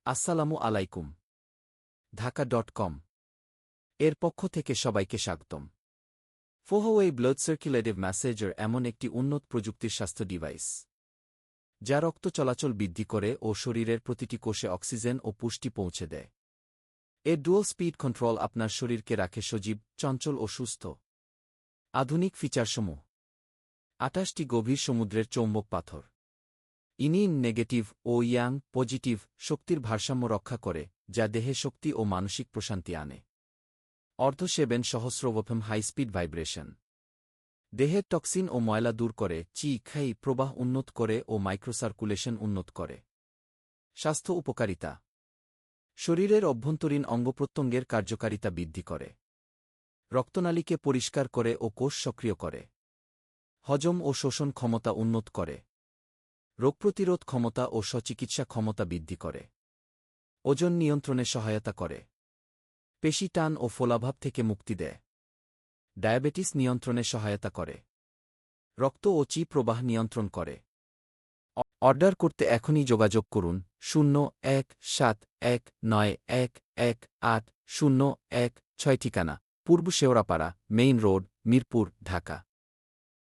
আসসালামু আলাইকুম। ঢাকা.com এর পক্ষ থেকে সবাইকে স্বাগতম। ফোহওয়ে ব্লাড সার্কুলেটিভ ম্যাসেজার এমন একটি উন্নত প্রযুক্তির স্বাস্থ্য ডিভাইস যা রক্ত চলাচল বৃদ্ধি করে ও শরীরের প্রতিটি কোষে অক্সিজেন ও পুষ্টি পৌঁছে দেয়। এর ডুয়াল স্পিড কন্ট্রোল আপনার শরীরকে রাখে সজীব, চঞ্চল ও সুস্থ। আধুনিক ফিচারসমূহ: ২৮টি গভীর সমুদ্রের চৌম্বক পাথর, ইনিন নেগেটিভ ও ইয়াং পজিটিভ শক্তির ভারসাম্য রক্ষা করে, যা দেহে শক্তি ও মানসিক প্রশান্তি আনে। অর্ধ-7 সহস্রবফম হাইস্পিড ভাইব্রেশন দেহের টক্সিন ও ময়লা দূর করে, খাই প্রবাহ উন্নত করে ও মাইক্রোসার্কুলেশন উন্নত করে। স্বাস্থ্য উপকারিতা: শরীরের অভ্যন্তরীণ অঙ্গপ্রত্যঙ্গের কার্যকারিতা বৃদ্ধি করে, রক্তনালীকে পরিষ্কার করে ও কোষ সক্রিয় করে, হজম ও শোষণ ক্ষমতা উন্নত করে, রোগ প্রতিরোধ ক্ষমতা ও স্বচিকিৎসা ক্ষমতা বৃদ্ধি করে, ওজন নিয়ন্ত্রণে সহায়তা করে, পেশি টান ও ফোলাভাব থেকে মুক্তি দেয়, ডায়াবেটিস নিয়ন্ত্রণে সহায়তা করে, রক্ত ও প্রবাহ নিয়ন্ত্রণ করে। অর্ডার করতে এখনই যোগাযোগ করুন 01719118016। ঠিকানা: পূর্ব শেওড়াপাড়া, মেইন রোড, মিরপুর, ঢাকা।